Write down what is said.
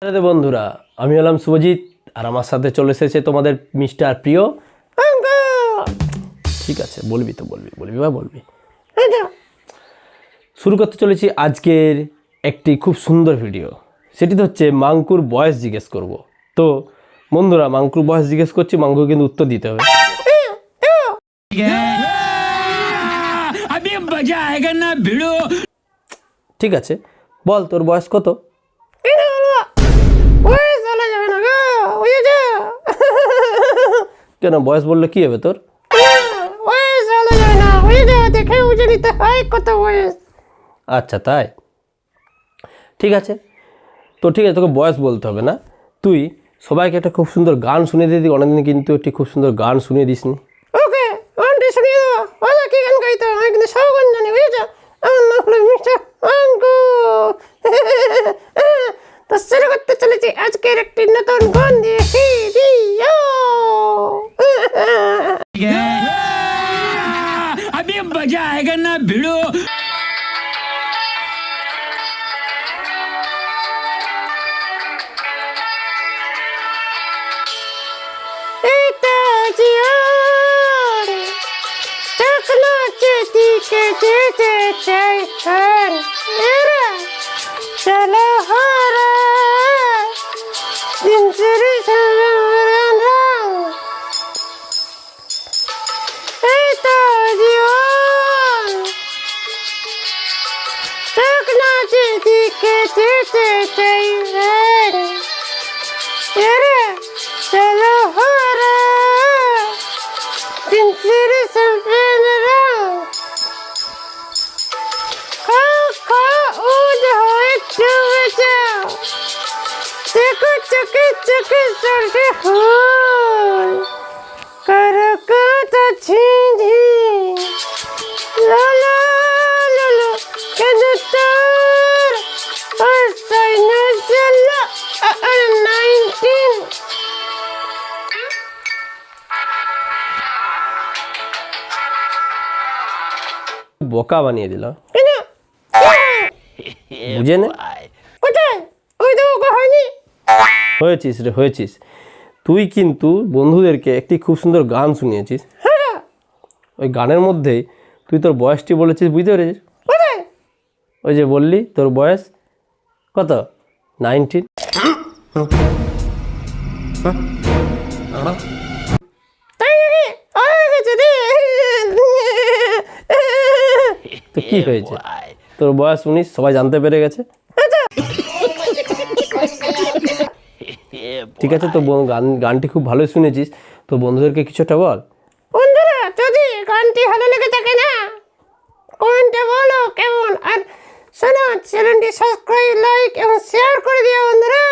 আরে বন্ধুরা, আমি হলাম শুভজিৎ আর আমার সাথে চলে এসেছে তোমাদের মিস্টার প্রিয়। ঠিক আছে, বলবি তো বলবি। শুরু করতে চলেছি আজকের একটি খুব সুন্দর ভিডিও। সেটি হচ্ছে মাঙ্কুর বয়স জিজ্ঞেস করব। তো বন্ধুরা, মাঙ্কুর বয়স জিজ্ঞেস করছি, মাঙ্কুর কিন্তু উত্তর দিতে হবে। ঠিক আছে, বল তোর বয়স কত? কেন, বয়স বললে কি হবে তোর? আচ্ছা তাই, ঠিক আছে। তো ঠিক আছে, তোকে বয়স বলতে হবে না। তুই সবাইকে একটা খুব সুন্দর গান শুনিয়ে দিবি। অনেকদিন কিন্তু একটি খুব সুন্দর গান শুনিয়ে দিসনি। ওকে, গানটি শুনিয়ে দেবো। ওরা কি গান গাইতে হয়? আমি কিন্তু সব গান জানি, বুঝেছো? আমার নাম হলো মিস্টার আঙ্কু। তো শুরু করতে চলেছি আজকের একটি নতুন গান দিয়ে ভিডিও। अभी मजा आएगा ना भिड़ो। এটা জীবন, চকনা চেদিকে যেতে চাই খান। এরা চলো হারা দিন চুরি সামরাম। এটা জীবন, চকনা চেদিকে যেতে চাই খান। এরা চলো হারা দিন চুরি সামরাম। देखो चके चके चढ़े फूल करकता झीझी ला ला ला ला कदर और साइना चला 19 বোকা বানিয়ে দিল, বুঝে নে। কোথায় ওই তো ওকে হয়নি। হয়েছিস রে, হয়েছিস। তুই কিন্তু বন্ধুদেরকে একটি খুব সুন্দর গান শুনিয়েছিস। হ্যাঁ, ওই গানের মধ্যেই তুই তোর বয়সটি বলেছিস, বুঝতে পেরেছিস? কোথায়? ওই যে বললি তোর বয়স কত, 19। তাই নাকি? হয়ে গেছে রে। তো কি হয়েছে, তোর বয়স 19 সবাই জানতে পেরে গেছে। ঠিক আছে, তো গানটি খুব ভালোই শুনেছিস। তো বন্ধুদেরকে কিছু একটা বল। বন্ধুরা, যদি গানটি ভালো লেগে থাকে না, কমেন্টে বলো কেমন। আর শোনো, চ্যানেলটি সাবস্ক্রাইব, লাইক এবং শেয়ার করে দিও বন্ধুরা।